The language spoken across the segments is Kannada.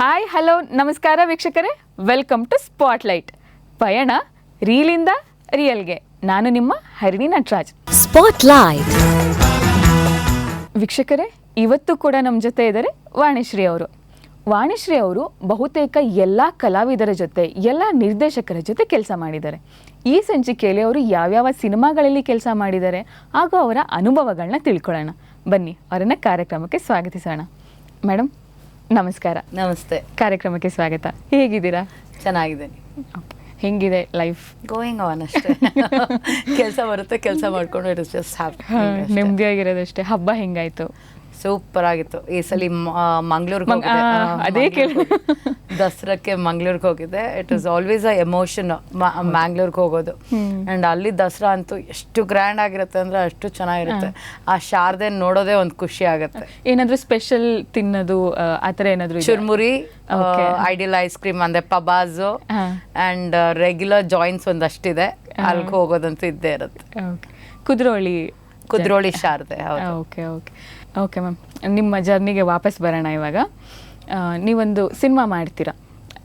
ಹಾಯ್ ಹಲೋ ನಮಸ್ಕಾರ ವೀಕ್ಷಕರೇ, ವೆಲ್ಕಮ್ ಟು ಸ್ಪಾಟ್ಲೈಟ್. ಪಯಣ ರೀಲಿಂದ ರಿಯಲ್ಗೆ. ನಾನು ನಿಮ್ಮ ಹರಿಣಿ ನಟರಾಜ್. ಸ್ಪಾಟ್ಲೈಟ್ ವೀಕ್ಷಕರೇ, ಇವತ್ತು ಕೂಡ ನಮ್ಮ ಜೊತೆ ಇದ್ದಾರೆ ವಾಣಿಶ್ರೀ ಅವರು. ವಾಣಿಶ್ರೀ ಅವರು ಬಹುತೇಕ ಎಲ್ಲ ಕಲಾವಿದರ ಜೊತೆ, ಎಲ್ಲ ನಿರ್ದೇಶಕರ ಜೊತೆ ಕೆಲಸ ಮಾಡಿದ್ದಾರೆ. ಈ ಸಂಚಿಕೆಯಲ್ಲಿ ಅವರು ಯಾವ್ಯಾವ ಸಿನಿಮಾಗಳಲ್ಲಿ ಕೆಲಸ ಮಾಡಿದ್ದಾರೆ ಹಾಗೂ ಅವರ ಅನುಭವಗಳನ್ನ ತಿಳ್ಕೊಳ್ಳೋಣ. ಬನ್ನಿ, ಅವರನ್ನ ಕಾರ್ಯಕ್ರಮಕ್ಕೆ ಸ್ವಾಗತಿಸೋಣ. ಮೇಡಮ್ ನಮಸ್ಕಾರ. ನಮಸ್ತೆ. ಕಾರ್ಯಕ್ರಮಕ್ಕೆ ಸ್ವಾಗತ. ಹೇಗಿದ್ದೀರಾ? ಚೆನ್ನಾಗಿದ್ದೀನಿ. ಹೆಂಗಿದೆ ಲೈಫ್? ಗೋಯಿಂಗ್ ಆನ್ ಅಷ್ಟೇ. ಕೆಲಸ ಬರುತ್ತೆ, ಕೆಲಸ ಮಾಡ್ಕೊಂಡು ಇಟ್ ಇಸ್ ಜಸ್ಟ್ ಹ್ಯಾಪಿ. ನೆಮ್ಮದಿಯಾಗಿರೋದಷ್ಟೇ. ಹಬ್ಬ ಹೆಂಗಾಯ್ತು? ಸೂಪರ್ ಆಗಿತ್ತು. ಈ ಸಲ ಮಂಗ್ಳೂರ್ಗೆ ಅದೇ ದಸರಾಕ್ಕೆ ಮಂಗ್ಳೂರ್ಗೆ ಹೋಗಿದ್ದೆ. It is always a emotion ಮ್ಯಾಂಗ್ಳೂರ್ಗೆ ಹೋಗೋದು. ಅಂಡ್ ಅಲ್ಲಿ ದಸರಾ ಅಂತೂ ಎಷ್ಟು ಗ್ರ್ಯಾಂಡ್ ಆಗಿರುತ್ತೆ ಅಂದ್ರೆ ಅಷ್ಟು ಚೆನ್ನಾಗಿರುತ್ತೆ. ಆ ಶಾರದೆ ನೋಡೋದೇ ಒಂದು ಖುಷಿ ಆಗುತ್ತೆ. ಏನಾದ್ರು ಸ್ಪೆಷಲ್ ತಿನ್ನೋದು ಆತರ ಏನಾದ್ರು? ಚುರ್ಮುರಿ, ಐಡಿಯಲ್ ಐಸ್ ಕ್ರೀಮ್ ಅಂದ್ರೆ ಪಬಾಜು ಅಂಡ್ ರೆಗ್ಯುಲರ್ ಜಾಯಿಂಟ್ಸ್ ಒಂದಷ್ಟಿದೆ. ಅಲ್ಲಿಗೆ ಹೋಗೋದಂತೂ ಇದ್ದೇ ಇರುತ್ತೆ. ಕುದ್ರೋಳಿ ಶಾರದೆ. ಓಕೆ ಓಕೆ ಓಕೆ ಮ್ಯಾಮ್, ನಿಮ್ಮ ಜರ್ನಿಗೆ ವಾಪಸ್ ಬರೋಣ. ಇವಾಗ ನೀವೊಂದು ಸಿನಿಮಾ ಮಾಡ್ತೀರಾ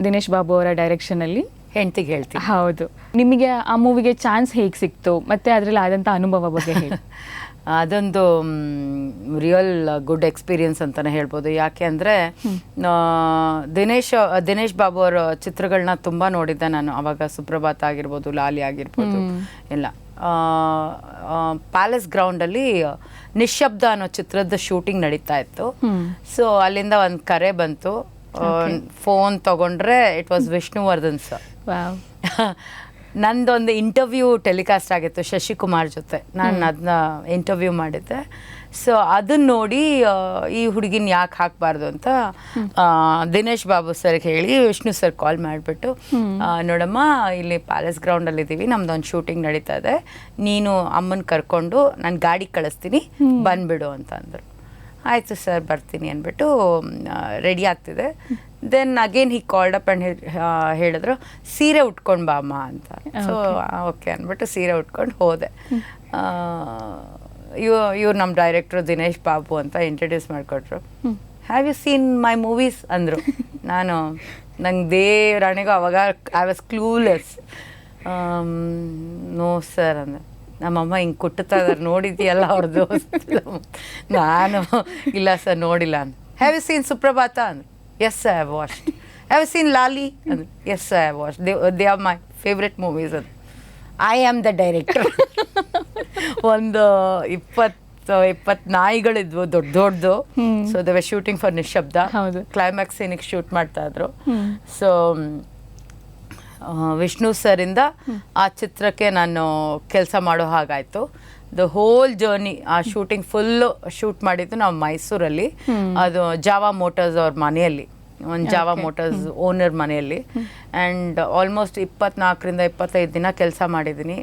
ದಿನೇಶ್ ಬಾಬು ಅವರ ಡೈರೆಕ್ಷನಲ್ಲಿ, ಹೆಂಡ್ತಿಗೆ ಹೇಳ್ತೀನಿ. ಹೌದು. ನಿಮಗೆ ಆ ಮೂವಿಗೆ ಚಾನ್ಸ್ ಹೇಗೆ ಸಿಕ್ತು ಮತ್ತೆ ಅದರಲ್ಲಿ ಆದಂಥ ಅನುಭವ ಬಗ್ಗೆ ಹೇಳಿ. ಅದೊಂದು ರಿಯಲ್ ಗುಡ್ ಎಕ್ಸ್ಪೀರಿಯನ್ಸ್ ಅಂತಲೇ ಹೇಳ್ಬೋದು. ಯಾಕೆ ಅಂದರೆ ದಿನೇಶ್ ಬಾಬು ಅವರ ಚಿತ್ರಗಳನ್ನ ತುಂಬ ನೋಡಿದ್ದೆ ನಾನು. ಅವಾಗ ಸುಪ್ರಭಾತ ಆಗಿರ್ಬೋದು, ಲಾಲಿ ಆಗಿರ್ಬೋದು ಎಲ್ಲ. ಪ್ಯಾಲೇಸ್ ಗ್ರೌಂಡಲ್ಲಿ ನಿಶ್ಶಬ್ದ ಅನ್ನೋ ಚಿತ್ರದ ಶೂಟಿಂಗ್ ನಡೀತಾ ಇತ್ತು. ಸೊ ಅಲ್ಲಿಂದ ಒಂದು ಕರೆ ಬಂತು. ಫೋನ್ ತಗೊಂಡ್ರೆ ಇಟ್ ವಾಸ್ ವಿಷ್ಣುವರ್ಧನ್ ಸರ್. ನಂದೊಂದು ಇಂಟರ್ವ್ಯೂ ಟೆಲಿಕಾಸ್ಟ್ ಆಗಿತ್ತು ಶಶಿಕುಮಾರ್ ಜೊತೆ. ನಾನು ಅದನ್ನ ಇಂಟರ್ವ್ಯೂ ಮಾಡಿದ್ದೆ. ಸೊ ಅದನ್ನ ನೋಡಿ ಈ ಹುಡುಗಿನ ಯಾಕೆ ಹಾಕಬಾರ್ದು ಅಂತ ದಿನೇಶ್ ಬಾಬು ಸರ್ಗೆ ಹೇಳಿ ವಿಷ್ಣು ಸರ್ ಕಾಲ್ ಮಾಡಿಬಿಟ್ಟು, ನೋಡಮ್ಮ ಇಲ್ಲಿ ಪ್ಯಾಲೇಸ್ ಗ್ರೌಂಡಲ್ಲಿ ಇದ್ದೀವಿ, ನಮ್ದೊಂದು ಶೂಟಿಂಗ್ ನಡೀತಾ ಇದೆ, ನೀನು ಅಮ್ಮನ ಕರ್ಕೊಂಡು ನಾನು ಗಾಡಿ ಕಳಿಸ್ತೀನಿ, ಬಂದ್ಬಿಡು ಅಂತ ಅಂದರು. ಆಯಿತು ಸರ್ ಬರ್ತೀನಿ ಅಂದ್ಬಿಟ್ಟು ರೆಡಿ ಆಗ್ತಿದೆ. Then again he called up and ಹೇಳಿದ್ರು ಸೀರೆ ಉಟ್ಕೊಂಡು ಬಾ ಅಮ್ಮ ಅಂತ. ಸೊ ಓಕೆ ಅಂದ್ಬಿಟ್ಟು ಸೀರೆ ಉಟ್ಕೊಂಡು ಹೋದೆ. ಇವ್ರು ನಮ್ಮ ಡೈರೆಕ್ಟ್ರು ದಿನೇಶ್ ಬಾಬು ಅಂತ ಇಂಟ್ರಡ್ಯೂಸ್ ಮಾಡಿಕೊಟ್ರು. Have you seen my movies ಅಂದರು. ನಾನು ನಂಗೆ ದೇವರಾಣಿಗೂ ಅವಾಗ I was clueless. No sir ಅಂದೆ. ನಮ್ಮಮ್ಮ ಹಿಂಗೆ ಕುಟ್ಟುತ್ತಾ ಇದ್ದಾರೆ, ನೋಡಿದ್ದೀಯಲ್ಲ ಅವ್ರದ್ದು. ನಾನು ಇಲ್ಲ ಸರ್ ನೋಡಿಲ್ಲ ಅಂದೆ. ಹ್ಯಾವ್ ಯು ಸೀನ್ ಸುಪ್ರಭಾತ ಅಂದರು. Yes I have watched. Have you seen Laali ಅಂದರು. Yes I have watched. They are my favourite movies ಅದು. I am the director. ಒಂದು 20 ನಾಯಿಗಳಿದ್ವು ದೊಡ್ಡದು. So they were shooting for Nishabda. Climax ಸೀನಿಗೆ ಶೂಟ್ ಮಾಡ್ತಾ ಇದ್ರು. ಸೊ ವಿಷ್ಣು ಸರಿಂದ ಆ ಚಿತ್ರಕ್ಕೆ ನಾನು ಕೆಲಸ ಮಾಡೋ ಹಾಗಾಯಿತು. ದ ಹೋಲ್ ಜರ್ನಿ, ಆ ಶೂಟಿಂಗ್ ಫುಲ್ಲು ಶೂಟ್ ಮಾಡಿದ್ದು ನಾವು ಮೈಸೂರಲ್ಲಿ. ಅದು ಜಾವಾ ಮೋಟರ್ಸ್ ಅವ್ರ ಮನೆಯಲ್ಲಿ, ಒಂದು ಜಾವಾ ಮೋಟರ್ಸ್ ಓನರ್ ಮನೆಯಲ್ಲಿ. ಆ್ಯಂಡ್ ಆಲ್ಮೋಸ್ಟ್ 24ರಿಂದ 25 ದಿನ ಕೆಲಸ ಮಾಡಿದ್ದೀನಿ.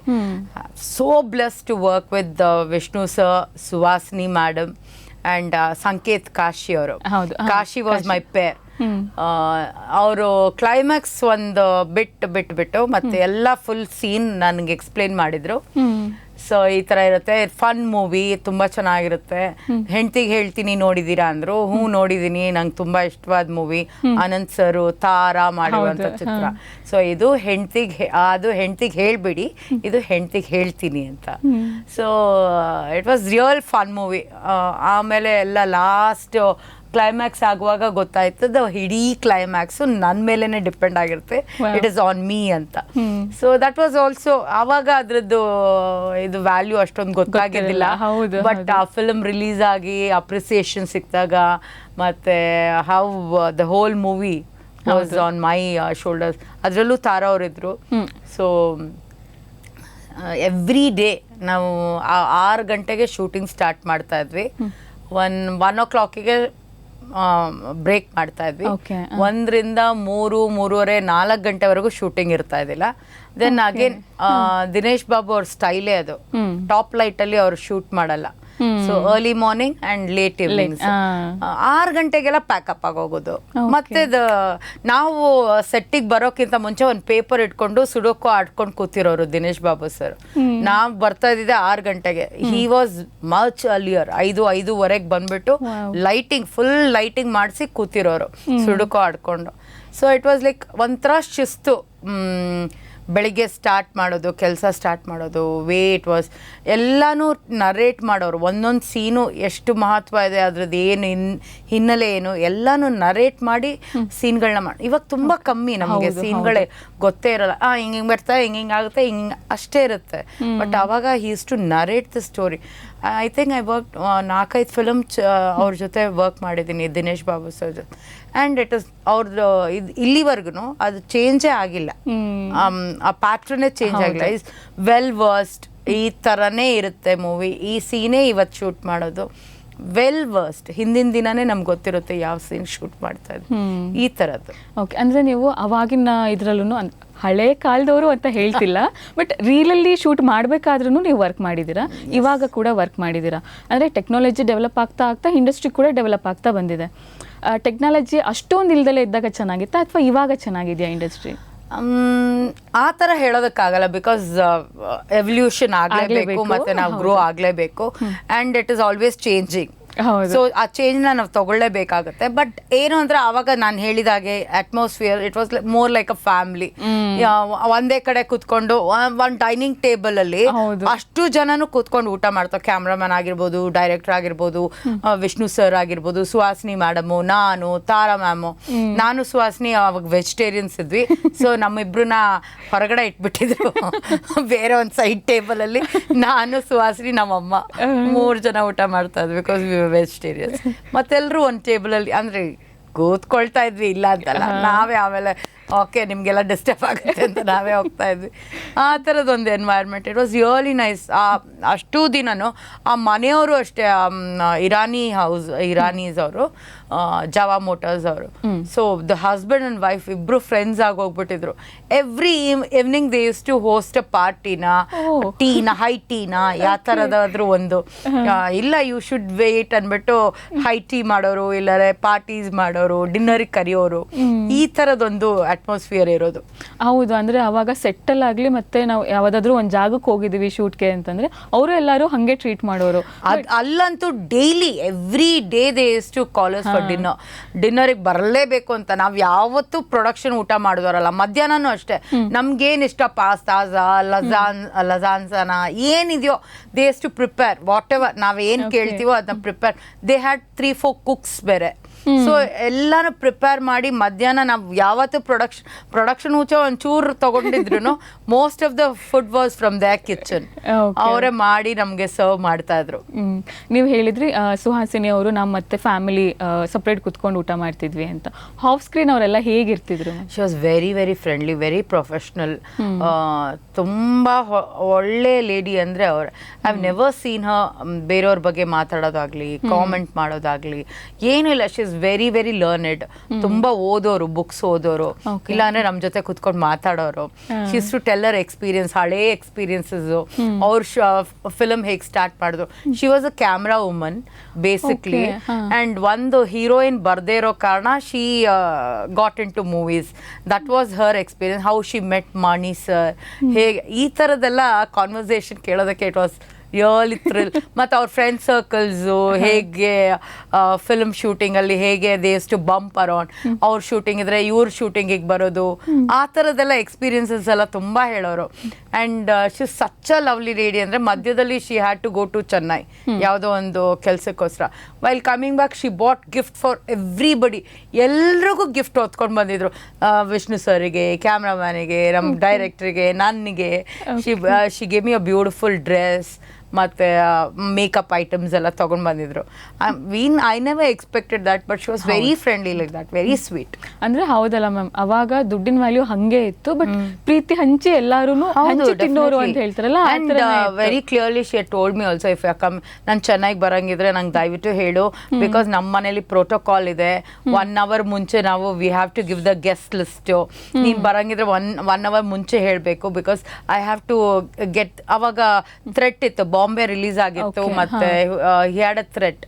So bless to work with Vishnu sir, Suvasini madam and Sanketh Kashi ಅವರು. Kashi was my pair. ಅವರು ಕ್ಲೈಮ್ಯಾಕ್ಸ್ ಒಂದು ಬಿಟ್ಟು ಮತ್ತೆ ಎಲ್ಲ ಫುಲ್ ಸೀನ್ ನನಗೆ ಎಕ್ಸ್ಪ್ಲೇನ್ ಮಾಡಿದ್ರು. ಸೊ ಈ ಥರ ಇರುತ್ತೆ, ಫನ್ ಮೂವಿ, ತುಂಬ ಚೆನ್ನಾಗಿರುತ್ತೆ. ಹೆಂಡ್ತಿಗೆ ಹೇಳ್ತೀನಿ ನೋಡಿದ್ದೀರಾ ಅಂದರು. ಹ್ಞೂ ನೋಡಿದ್ದೀನಿ, ನಂಗೆ ತುಂಬ ಇಷ್ಟವಾದ ಮೂವಿ. ಅನಂತ್ ಸರು ತಾರಾ ಮಾಡಿರುವಂಥ ಚಿತ್ರ. ಸೊ ಇದು ಹೆಂಡ್ತಿಗೆ ಹೇಳ್ಬಿಡಿ, ಇದು ಹೆಂಡ್ತಿಗೆ ಹೇಳ್ತೀನಿ ಅಂತ. So it was real fun movie. ಆಮೇಲೆ ಎಲ್ಲ ಲಾಸ್ಟ್ ಕ್ಲೈಮ್ಯಾಕ್ಸ್ ಆಗುವಾಗ ಗೊತ್ತಾಯ್ತದ ಇಡೀ ಕ್ಲೈಮ್ಯಾಕ್ಸು ನನ್ನ ಮೇಲೇನೆ ಡಿಪೆಂಡ್ ಆಗಿರುತ್ತೆ, ಇಟ್ ಇಸ್ ಆನ್ ಮೀ ಅಂತ. ಸೊ ದಟ್ ವಾಸ್ ಆಲ್ಸೋ ಆವಾಗ ಅದ್ರದ್ದು ಇದು ವ್ಯಾಲ್ಯೂ ಅಷ್ಟೊಂದು ಗೊತ್ತಾಗಿದ್ದಿಲ್ಲ. ಬಟ್ ಆ ಫಿಲ್ಮ್ ರಿಲೀಸ್ ಆಗಿ ಅಪ್ರಿಸಿಯೇಷನ್ ಸಿಕ್ಕಿದಾಗ ಮತ್ತೆ how the whole movie was on my shoulders. ಅದರಲ್ಲೂ ತಾರಾ ಅವರಿದ್ರು. ಸೊ ಎವ್ರಿ ಡೇ ನಾವು 6 ಗಂಟೆಗೆ ಶೂಟಿಂಗ್ ಸ್ಟಾರ್ಟ್ ಮಾಡ್ತಾ ಇದ್ವಿ. 1 o'clock ಬ್ರೇಕ್ ಮಾಡ್ತಾ ಇದ್ವಿ. 1ರಿಂದ 3-3:30, 4 ಗಂಟೆವರೆಗೂ ಶೂಟಿಂಗ್ ಇರ್ತಾ ಇದ್ದಿಲ್ಲ. ದೆನ್ ಅಗೇನ್ ದಿನೇಶ್ ಬಾಬು ಅವ್ರ ಸ್ಟೈಲೇ ಅದು. ಟಾಪ್ ಲೈಟಲ್ಲಿ ಅವ್ರು ಶೂಟ್ ಮಾಡಲ್ಲ. So early morning and late evening 6 ಗಂಟೆಗೆಲ್ಲ ಪ್ಯಾಕಪ್ ಆಗೋಗೋದು. ಮತ್ತೆ ನಾವು ಸೆಟ್ಟಿಗೆ ಬರೋಕ್ಕಿಂತ ಮುಂಚೆ ಒಂದು ಪೇಪರ್ ಇಟ್ಕೊಂಡು ಸುಡೋಕೋ ಆಡ್ಕೊಂಡು ಕೂತಿರೋರು ದಿನೇಶ್ ಬಾಬು ಸರ್. ನಾವು ಬರ್ತಾ ಇದ್ದಿದ್ದೆ 6 ಗಂಟೆಗೆ. He was much earlier. 5:05 ಬಂದ್ಬಿಟ್ಟು ಲೈಟಿಂಗ್ ಫುಲ್ ಲೈಟಿಂಗ್ ಮಾಡಿಸಿ ಕೂತಿರೋರು ಸುಡುಕೋ ಆಡ್ಕೊಂಡು. ಸೊ ಇಟ್ ವಾಸ್ ಲೈಕ್ ಒಂಥರ ಶಿಸ್ತು. ಬೆಳಿಗ್ಗೆ ಸ್ಟಾರ್ಟ್ ಮಾಡೋದು, ಕೆಲಸ ಸ್ಟಾರ್ಟ್ ಮಾಡೋದು, ಇಟ್ ವಾಸ್ ಎಲ್ಲನೂ ನರೇಟ್ ಮಾಡೋರು. ಒಂದೊಂದು ಸೀನು ಎಷ್ಟು ಮಹತ್ವ ಇದೆ, ಅದ್ರದ್ದು ಏನು ಹಿನ್ನೆಲೆ ಏನು ಎಲ್ಲನೂ ನರೇಟ್ ಮಾಡಿ ಸೀನ್ಗಳನ್ನ ಮಾಡಿ. ಇವಾಗ ತುಂಬ ಕಮ್ಮಿ ನಮಗೆ ಸೀನ್ಗಳೇ ಗೊತ್ತೇ ಇರಲ್ಲ. ಹಿಂಗೆ ಬರ್ತಾ ಹಿಂಗೆ ಆಗುತ್ತೆ ಹಿಂಗೆ ಅಷ್ಟೇ ಇರುತ್ತೆ. ಬಟ್ ಅವಾಗ he used to narrate the story. I think I work 4-5 film ಅವ್ರ ಜೊತೆ ವರ್ಕ್ ಮಾಡಿದ್ದೀನಿ ದಿನೇಶ್ ಬಾಬು ಸರ್ ಜೊತೆ. ಆ್ಯಂಡ್ ಇಟ್ ಇಸ್ ಅವ್ರದ್ದು ಇಲ್ಲಿವರೆಗೂ ಅದು ಚೇಂಜೇ ಆಗಿಲ್ಲ. ಆ ಪ್ಯಾಟ್ರನ್ನೇ ಚೇಂಜ್ ಆಗಿಲ್ಲ. Is well versed. ಈ ಥರನೇ ಇರುತ್ತೆ ಮೂವಿ. ಈ ಸೀನೇ ಇವತ್ತು ಶೂಟ್ ಮಾಡೋದು. Well versed. ಹಿಂದಿನ ದಿನನೇ ನಮ್ಗೆ ಗೊತ್ತಿರುತ್ತೆ ಯಾವ ಸೀನ್ ಶೂಟ್ ಮಾಡ್ತಾ ಇದ್ವಿ, ಈ ಥರದ್ದು. ಓಕೆ, ಅಂದರೆ ನೀವು ಅವಾಗಿನ ಇದರಲ್ಲೂ ಹಳೆ ಕಾಲದವರು ಅಂತ ಹೇಳ್ತಿಲ್ಲ, ಬಟ್ ರೀಲಲ್ಲಿ ಶೂಟ್ ಮಾಡಬೇಕಾದ್ರೂ ನೀವು ವರ್ಕ್ ಮಾಡಿದ್ದೀರಾ, ಇವಾಗ ಕೂಡ ವರ್ಕ್ ಮಾಡಿದ್ದೀರಾ. ಅಂದರೆ ಟೆಕ್ನಾಲಜಿ ಡೆವಲಪ್ ಆಗ್ತಾ ಆಗ್ತಾ ಇಂಡಸ್ಟ್ರಿ ಕೂಡ ಡೆವಲಪ್ ಆಗ್ತಾ ಬಂದಿದೆ. ಟೆಕ್ನಾಲಜಿ ಅಷ್ಟೊಂದು ಇಲ್ದಲೇ ಇದ್ದಾಗ ಚೆನ್ನಾಗಿತ್ತಾ ಅಥವಾ ಇವಾಗ ಚೆನ್ನಾಗಿದೆಯಾ ಇಂಡಸ್ಟ್ರಿ? ಆ ಥರ ಹೇಳೋದಕ್ಕಾಗಲ್ಲ. ಬಿಕಾಸ್ ಎವಲ್ಯೂಷನ್ ಆಗಲೇಬೇಕು, ಮತ್ತೆ ನಾವು ಗ್ರೋ ಆಗಲೇಬೇಕು. And it is always changing. So ಆ ಚೇಂಜ್ನ ನಾವು ತಗೊಳ್ಳೇಬೇಕಾಗುತ್ತೆ. ಬಟ್ ಏನು ಅಂದ್ರೆ ಆವಾಗ ನಾನು ಹೇಳಿದಾಗೆ atmosphere it was more like a family. ಒಂದೇ ಕಡೆ ಕೂತ್ಕೊಂಡು ಒಂದು ಡೈನಿಂಗ್ ಟೇಬಲ್ ಅಲ್ಲಿ ಅಷ್ಟು ಜನನು ಕೂತ್ಕೊಂಡು ಊಟ ಮಾಡ್ತಾರೆ. ಕ್ಯಾಮ್ರಾಮನ್ ಆಗಿರ್ಬೋದು, ಡೈರೆಕ್ಟರ್ ಆಗಿರ್ಬೋದು, ವಿಷ್ಣು ಸರ್ ಆಗಿರ್ಬೋದು, ಸುಹಾಸಿನಿ ಮೇಡಮು, ನಾನು, ತಾರಾ ಮ್ಯಾಮು. ನಾನು ಸುಹಾಸಿನಿ ಅವಾಗ ವೆಜಿಟೇರಿಯನ್ಸ್ ಇದ್ವಿ. ಸೊ ನಮ್ಮಿಬ್ರನ್ನ ಹೊರಗಡೆ ಇಟ್ಬಿಟ್ಟಿದ್ರು ಬೇರೆ ಒಂದು ಸೈಡ್ ಟೇಬಲ್ ಅಲ್ಲಿ. ನಾನು, ಸುಹಾಸಿನಿ, ನಮ್ಮಮ್ಮ 3 ಜನ ಊಟ ಮಾಡ್ತಾ ಇದ್ವಿ. Because vegetarians. ಮತ್ತೆಲ್ಲರೂ ಒಂದು ಟೇಬಲಲ್ಲಿ ಅಂದರೆ ಕೂತ್ಕೊಳ್ತಾ ಇದ್ವಿ, ಇಲ್ಲ ಅಂತಲ್ಲ. ನಾವೇ ಆಮೇಲೆ ಓಕೆ ನಿಮಗೆಲ್ಲ ಡಿಸ್ಟರ್ಬ್ ಆಗುತ್ತೆ ಅಂತ ನಾವೇ ಹೋಗ್ತಾ ಇದ್ವಿ. ಆ ಥರದ್ದೊಂದು environment. It was really nice. ಅಷ್ಟು ದಿನನೂ ಆ ಮನೆಯವರು ಅಷ್ಟೇ, ಇರಾನೀಸ್ ಅವರು, ಜಾವಾ ಮೋಟರ್ಸ್ ಅವರು. So the husband and wife ಇಬ್ಬರು ಫ್ರೆಂಡ್ಸ್ ಆಗಿ ಹೋಗ್ಬಿಟ್ಟಿದ್ರು. Every evening they use to host a ಪಾರ್ಟಿನ, ಹೈ ಟೀನ, ಯಾವ ಥರದಾದ್ರೂ ಒಂದು. ಇಲ್ಲ ಯು ಶುಡ್ ವೇಟ್ ಅಂದ್ಬಿಟ್ಟು ಹೈ ಟೀ ಮಾಡೋರು, ಇಲ್ಲರೆ ಪಾರ್ಟೀಸ್ ಮಾಡೋರು, ಡಿನ್ನರಿಗೆ ಕರೆಯೋರು, ಈ ಥರದೊಂದು ಅಟ್ಮಾಸ್ಫಿಯರ್ ಇರೋದು. ಹೌದು, ಅಂದರೆ ಅವಾಗ ಸೆಟ್ಟಲ್ ಆಗಲಿ ಮತ್ತೆ ನಾವು ಯಾವುದಾದ್ರೂ ಒಂದು ಜಾಗಕ್ಕೆ ಹೋಗಿದ್ದೀವಿ ಶೂಟ್ಗೆ ಅಂತಂದರೆ ಅವರು ಎಲ್ಲರೂ ಹಾಗೆ ಟ್ರೀಟ್ ಮಾಡೋರು. ಅಲ್ಲಂತೂ daily every day they use to call us for ಡಿನ್ನರಿಗೆ ಬರಲೇಬೇಕು ಅಂತ. ನಾವು ಯಾವತ್ತೂ ಪ್ರೊಡಕ್ಷನ್ ಊಟ ಮಾಡಿದವರಲ್ಲ. ಮಧ್ಯಾಹ್ನನೂ ಅಷ್ಟೇ. ನಮ್ಗೇನು ಇಷ್ಟ, ಪಾಸ್ತಾಸ, ಲಜಾನ್ಸನ ಏನಿದೆಯೋ they use to prepare whatever ನಾವೇನು ಕೇಳ್ತೀವೋ ಅದನ್ನ ಪ್ರಿಪೇರ್. ದೇ ಹ್ಯಾಡ್ 3-4 ಕುಕ್ಸ್ ಬೇರೆ. ಸೊ ಎಲ್ಲಾನು ಪ್ರಿಪೇರ್ ಮಾಡಿ ಮಧ್ಯಾಹ್ನ ನಾವು ಯಾವತ್ತು ಪ್ರೊಡಕ್ಷನ್ ಊಟ ಒಂಚೂರು ತಗೊಂಡಿದ್ರು most of the food was from the kitchen. ಅವರೇ ಮಾಡಿ ನಮಗೆ ಸರ್ವ್ ಮಾಡ್ತಾ ಇದ್ರು. ನೀವು ಹೇಳಿದ್ರಿ ಸುಹಾಸಿನಿ ಅವರು ನಾವು ಮತ್ತೆ ಫ್ಯಾಮಿಲಿ ಸಪ್ರೇಟ್ ಕುತ್ಕೊಂಡು ಊಟ ಮಾಡ್ತಿದ್ವಿ ಅಂತ. ಆಫ್ ಸ್ಕ್ರೀನ್ ಅವರೆಲ್ಲ ಹೇಗಿರ್ತಿದ್ರು? She was very very friendly, very professional. ತುಂಬ ಒಳ್ಳೆ ಲೇಡಿ ಅಂದರೆ ಅವ್ರು. ಐ ಹ್ಯಾವ್ ನೆವರ್ ಸೀನ್ ಹ ಬೇರೆಯವ್ರ ಬಗ್ಗೆ ಮಾತಾಡೋದಾಗ್ಲಿ, ಕಾಮೆಂಟ್ ಮಾಡೋದಾಗ್ಲಿ ಏನೂ ಇಲ್ಲ. She is very very learned. ತುಂಬಾ ಓದೋರು, ಬುಕ್ಸ್ ಓದೋರು, ಇಲ್ಲಾಂದ್ರೆ ನಮ್ಮ ಜೊತೆ ಕುತ್ಕೊಂಡು ಮಾತಾಡೋರು. She use to tell her experience, ಹಳೇ ಎಕ್ಸ್ಪೀರಿಯನ್ಸಸ್, ಅವ್ರ ಫಿಲಮ್ ಹೇಗೆ ಸ್ಟಾರ್ಟ್ ಮಾಡಿದ್ರು. She was a camera woman basically. And ಒಂದು ಹೀರೋಯಿನ್ ಬರ್ದೇ ಇರೋ ಕಾರಣ she got into movies. That was her experience. How she met Mani sir, ಹೇಗೆ ಈ ಥರದ್ದೆಲ್ಲ ಕಾನ್ವರ್ಸೇಷನ್ ಕೇಳೋದಕ್ಕೆ ಇಟ್ ವಾಸ್ ರಿಯಲಿ ಥ್ರಿಲ್. ಮತ್ತು ಅವ್ರ ಫ್ರೆಂಡ್ ಸರ್ಕಲ್ಸು ಹೇಗೆ ಫಿಲ್ಮ್ ಶೂಟಿಂಗಲ್ಲಿ ಹೇಗೆ they use to bump around. ಅವ್ರ ಶೂಟಿಂಗ್ ಇದ್ರೆ ಇವ್ರ ಶೂಟಿಂಗಿಗೆ ಬರೋದು, ಆ ಥರದ್ದೆಲ್ಲ ಎಕ್ಸ್ಪೀರಿಯನ್ಸಸ್ ಎಲ್ಲ ತುಂಬ ಹೇಳೋರು. And she such a lovely lady. ಅಂದರೆ ಮಧ್ಯದಲ್ಲಿ she had to go to Chennai ಯಾವುದೋ ಒಂದು ಕೆಲಸಕ್ಕೋಸ್ಕರ. While coming back she bought gift for everybody. ಎಲ್ರಿಗೂ ಗಿಫ್ಟ್ ಹೊತ್ಕೊಂಡು ಬಂದಿದ್ರು. ವಿಷ್ಣು ಸರಿಗೆ, ಕ್ಯಾಮ್ರಾಮ್ಯಾನಿಗೆ, ನಮ್ಮ ಡೈರೆಕ್ಟ್ರಿಗೆ, ನನಗೆ. She gave me a beautiful dress ಮತ್ತು ಮೇಕಪ್ ಐಟಮ್ಸ್ ಎಲ್ಲ ತೊಗೊಂಡು ಬಂದಿದ್ರು. I never expected that, but she was very friendly like that, very sweet. ಅಂದರೆ ಹೌದಲ್ಲ ಮ್ಯಾಮ್, ಅವಾಗ ದುಡ್ಡಿನ ವ್ಯಾಲ್ಯೂ ಹಾಗೆ ಇತ್ತು, ಬಟ್ ಪ್ರೀತಿ ಹಂಚಿ ಎಲ್ಲರೂ ತಿನ್ನೋರು ಅಂತ ಹೇಳ್ತಾರಲ್ಲ. And very clearly she had told me also, if come ನಾನು ಚೆನ್ನೈಗೆ ಬರೋಂಗಿದ್ರೆ ನಂಗೆ ದಯವಿಟ್ಟು ಹೇಳು, ಬಿಕಾಸ್ ನಮ್ಮ ಮನೇಲಿ ಪ್ರೋಟೋಕಾಲ್ ಇದೆ. 1 hour ಮುಂಚೆ ನಾವು we have to give the guest list. ನೀನು ಬರೋಂಗಿದ್ರೆ 1 hour ಮುಂಚೆ ಹೇಳಬೇಕು, because I have to get. ಅವಾಗ ಥ್ರೆಟ್ ಇತ್ತು, ಬಾಂಬೆ ರಿಲೀಸ್ ಆಗಿತ್ತು Okay, ಮತ್ತೆ he had a threat